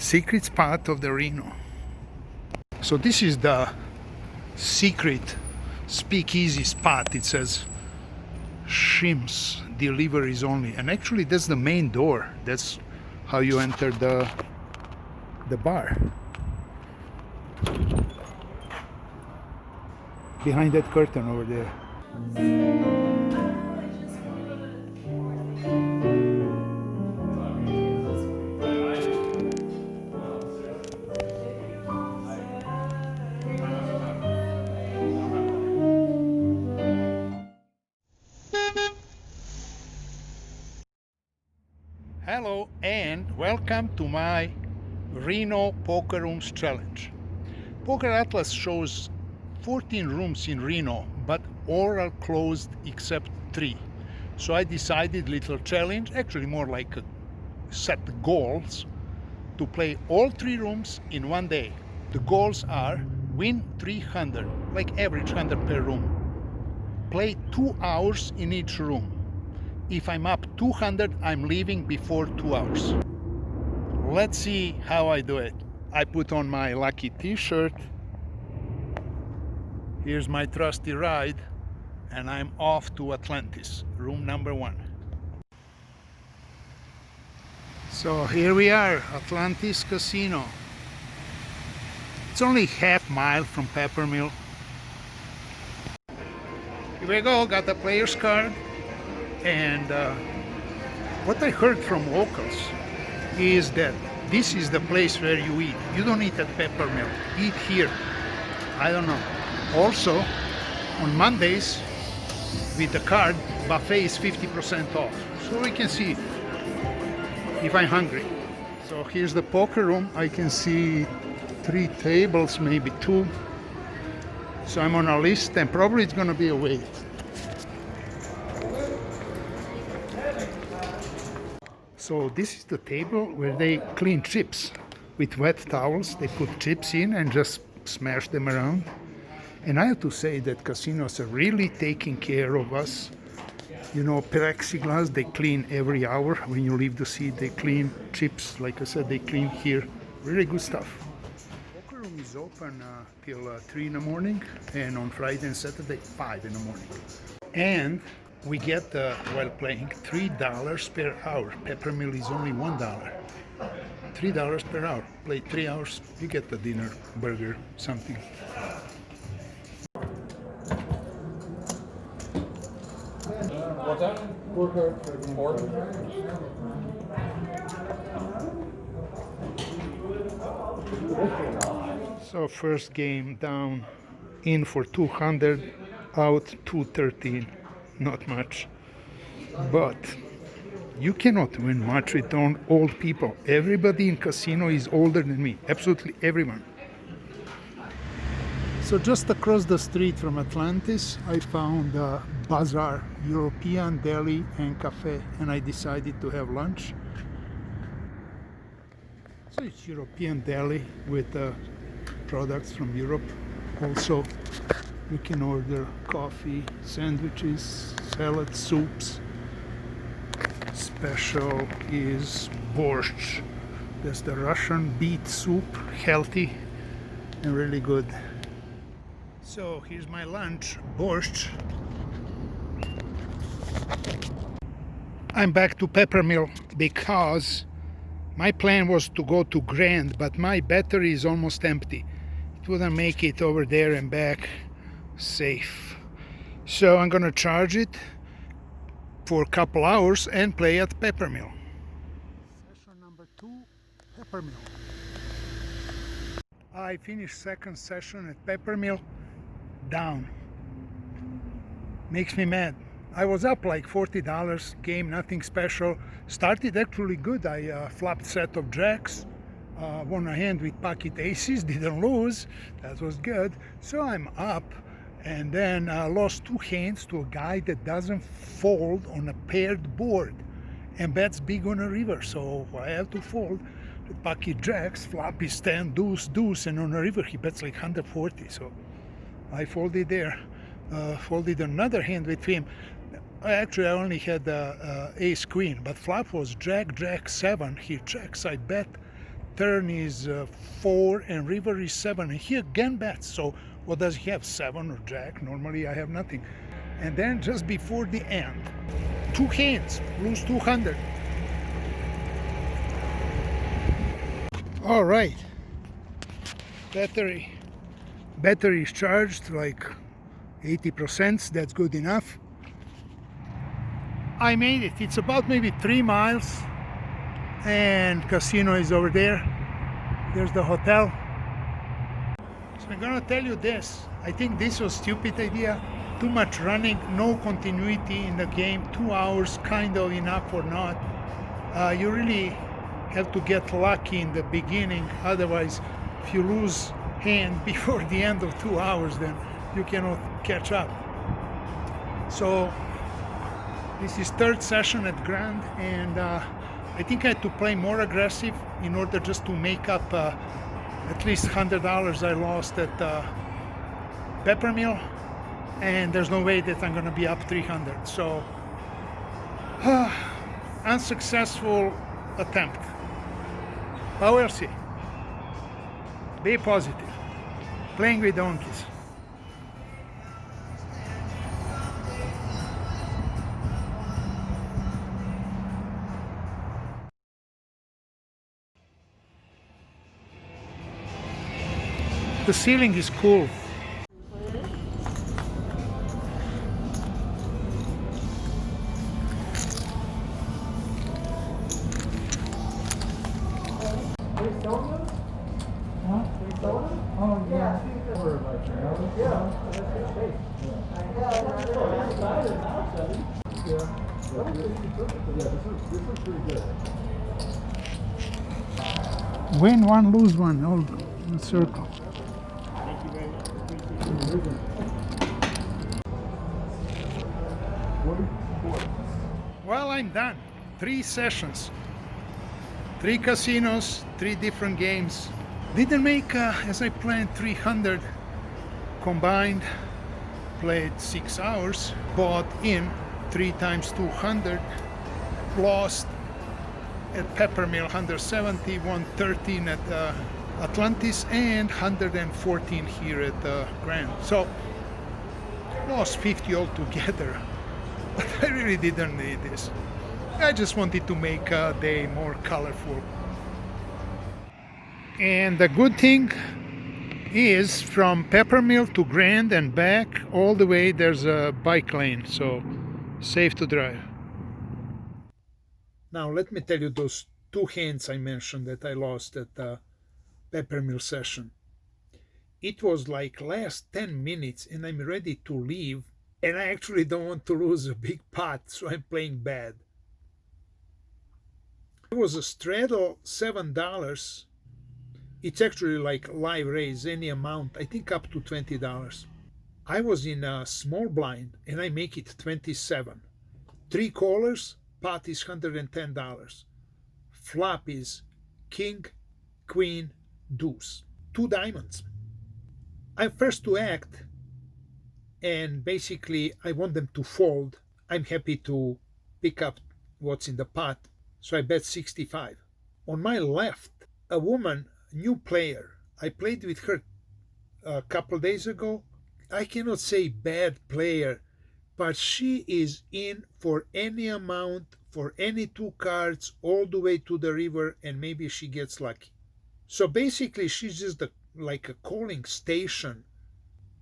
secret spot of the Reno. So this is the secret speakeasy spot. It says Shrimps deliveries only, and actually that's the main door. That's how you enter the bar. Behind that curtain over there. Hello and welcome to my Reno Poker Rooms Challenge. Poker Atlas shows 14 rooms in Reno, but all are closed except 3. So I decided little challenge, actually more like a set goals, to play all 3 rooms in one day. The goals are win 300, like average 100 per room. Play 2 hours in each room. If I'm up 200, I'm leaving before 2 hours. Let's see how I do it. I put on my lucky t-shirt. Here's my trusty ride, and I'm off to Atlantis, room number 1. So here we are, Atlantis Casino. It's only half mile from Peppermill. Here we go, got the player's card. And what I heard from locals is that this is the place where you eat. You don't eat at Peppermill, eat here. I don't know. Also, on Mondays, with the card, buffet is 50% off. So we can see if I'm hungry. So here's the poker room. I can see 3 tables, maybe 2. So I'm on a list, and probably it's gonna be a wait. So this is the table where they clean chips with wet towels. They put chips in and just smash them around. And I have to say that casinos are really taking care of us. You know, plexiglass, they clean every hour. When you leave the seat, they clean chips. Like I said, they clean here. Really good stuff. Poker room is open till 3 in the morning, and on Friday and Saturday, 5 in the morning. And we get, while playing, $3 per hour. Peppermill is only $1. $3 per hour. Play 3 hours, you get the dinner, burger, something. What's that? Four. So first game down, in for 200, out 213. Not much, but you cannot win much with old people. Everybody in casino is older than me, absolutely everyone. So just across the street from Atlantis, I found a bazaar, European deli and cafe, and I decided to have lunch. So it's European deli with products from Europe. Also, you can order coffee, sandwiches, salad, soups. Special is borscht. That's the Russian beet soup, healthy and really good. So here's my lunch, borscht. I'm back to Peppermill because my plan was to go to Grand, but my battery is almost empty. It wouldn't make it over there and back safe. So I'm gonna charge it for a couple hours and play at Peppermill. Session number 2, Peppermill. I finished second session at Peppermill, down. Makes me mad. I was up like $40, game nothing special. Started actually good. I flopped set of jacks, won a hand with pocket aces, didn't lose. That was good. So I'm up, and then lost 2 hands to a guy that doesn't fold on a paired board and bets big on a river. So I have to fold. The pocket jacks, flop is 10, deuce, deuce, and on a river he bets like 140. So I folded there. Folded another hand with him. Actually, I only had ace queen, but flop was jack, jack, 7. He checks. I bet turn is 4 and river is 7, and he again bets. So what does he have, 7 or jack? Normally I have nothing. And then just before the end, 2 hands, lose 200. All right, battery is charged like 80%. That's good enough. I made it. It's about maybe 3 miles, and casino is over there. There's the hotel. So I'm gonna tell you this. I think this was a stupid idea. Too much running, no continuity in the game. 2 hours, kind of enough or not. You really have to get lucky in the beginning. Otherwise, if you lose hand before the end of 2 hours, then you cannot catch up. So this is third session at Grand, and I think I had to play more aggressive in order just to make up at least $100 I lost at Peppermill, and there's no way that I'm gonna be up 300. So unsuccessful attempt. But we'll see. Be positive. Playing with donkeys. The ceiling is cool. Win one, lose one, all in a circle. Well, I'm done. 3 sessions, 3 casinos, 3 different games. Didn't make as I planned 300 combined. Played 6 hours, bought in 3 times 200, lost at Peppermill 170, 113 at Atlantis, and 114 here at Grand. So lost 50 altogether, but I really didn't need this. I just wanted to make a day more colorful. And the good thing is, from Peppermill to Grand and back all the way, there's a bike lane, so safe to drive. Now let me tell you those 2 hands I mentioned that I lost at the Peppermill session. It was like last 10 minutes and I'm ready to leave, and I actually don't want to lose a big pot, so I'm playing bad. It was a straddle $7. It's actually like live raise, any amount, I think up to $20. I was in a small blind and I make it 27. 3 callers, pot is $110. Flop is king, queen, deuce. 2 diamonds. I'm first to act, and basically I want them to fold. I'm happy to pick up what's in the pot, so I bet 65. On my left, a woman, new player. I played with her a couple days ago. I cannot say bad player, but she is in for any amount, for any 2 cards, all the way to the river, and maybe she gets lucky. So basically she's just like a calling station.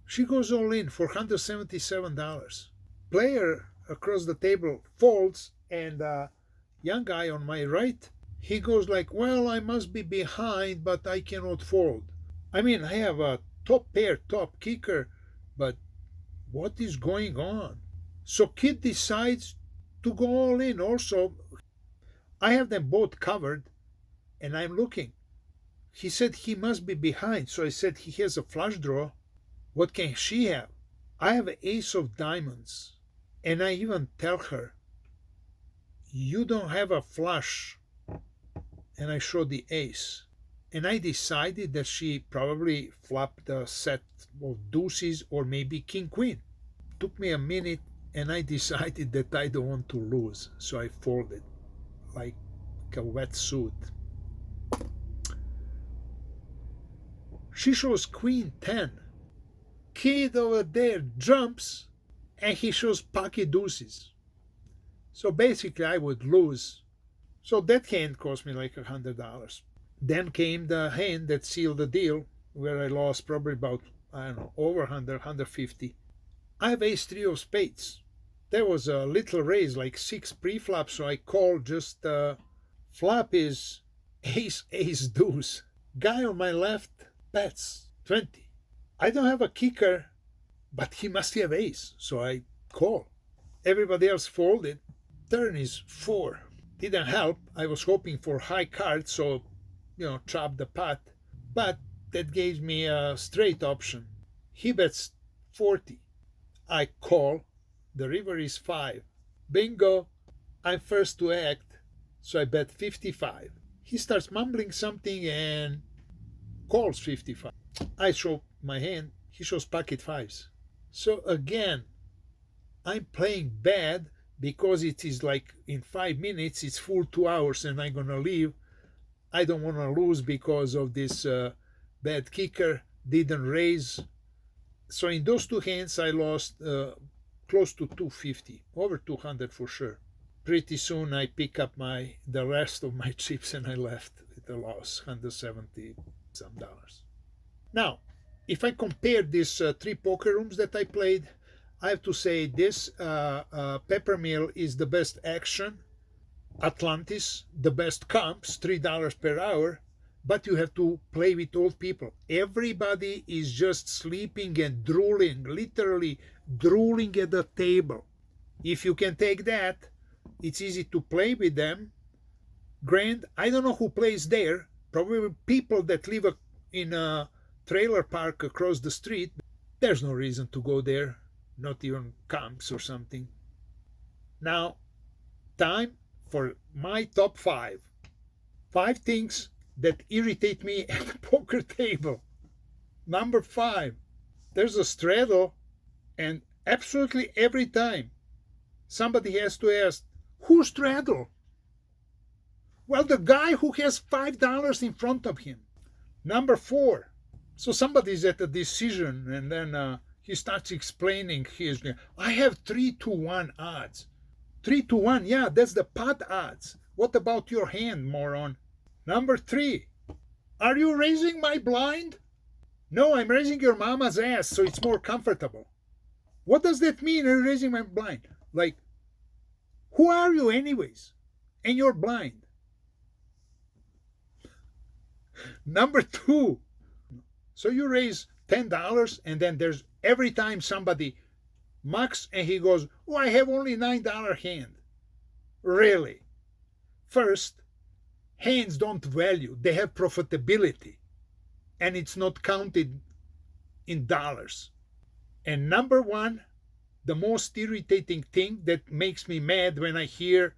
She goes all in for $177. Player across the table folds, and young guy on my right, he goes like, well, I must be behind, but I cannot fold. I mean, I have a top pair, top kicker, but what is going on? So kid decides to go all in also. I have them both covered, and I'm looking. He said he must be behind, so I said he has a flush draw. What can she have? I have an ace of diamonds, and I even tell her, you don't have a flush, and I show the ace. And I decided that she probably flopped a set of deuces or maybe king queen. Took me a minute, and I decided that I don't want to lose, so I folded like a wetsuit. She shows queen 10. Kid over there jumps, and he shows pocket deuces. So basically, I would lose. So that hand cost me like $100. Then came the hand that sealed the deal, where I lost probably about, I don't know, over 100, 150. I have ace-3 of spades. There was a little raise, like 6 pre-flops, so I called just flop is ace deuce. Guy on my left bets 20. I don't have a kicker, but he must have ace, so I call. Everybody else folded. Turn is 4. Didn't help. I was hoping for high cards, so, chop the pot. But that gave me a straight option. He bets 40. I call. The river is 5. Bingo. I'm first to act, so I bet 55. He starts mumbling something and calls 55. I show my hand. He shows pocket 5s. So again, I'm playing bad because it is like in 5 minutes, it's full 2 hours and I'm going to leave. I don't want to lose because of this bad kicker, didn't raise. So in those 2 hands, I lost close to 250, over 200 for sure. Pretty soon I pick up the rest of my chips and I left with a loss, 170 some dollars. Now, if I compare these 3 poker rooms that I played, I have to say this Peppermill is the best action, Atlantis, the best comps, $3 per hour, but you have to play with old people. Everybody is just sleeping and drooling, literally drooling at the table. If you can take that, it's easy to play with them. Grand, I don't know who plays there, probably people that live in a trailer park across the street. There's no reason to go there, not even comps or something. Now, time for my top 5. 5 things that irritate me at the poker table. Number 5, there's a straddle, and absolutely every time somebody has to ask, who straddle? Well, the guy who has $5 in front of him. Number 4, so somebody's at a decision and then he starts explaining I have 3-1 odds. 3-1, yeah, that's the pot odds. What about your hand, moron? Number 3, are you raising my blind? No, I'm raising your mama's ass so it's more comfortable. What does that mean, you're raising my blind? Like, who are you anyways? And you're blind. Number 2, so you raise $10 and then there's every time somebody mucks and he goes, oh, I have only $9 hand. Really? First, hands don't value, they have profitability and it's not counted in dollars. And number 1, the most irritating thing that makes me mad when I hear,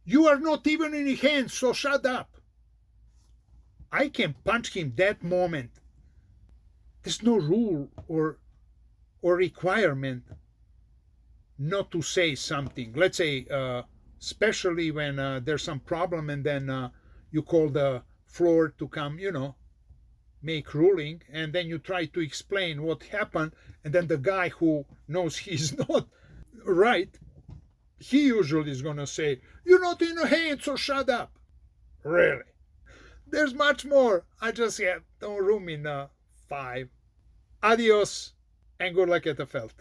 you are not even in hands, so shut up. I can punch him that moment. There's no rule or requirement not to say something. Let's say, especially when there's some problem and then you call the floor to come, make ruling, and then you try to explain what happened, and then the guy who knows he's not right, he usually is going to say, you're not in the hand, so shut up. Really? There's much more. I just have no room in 5. Adios, and good luck at the felt.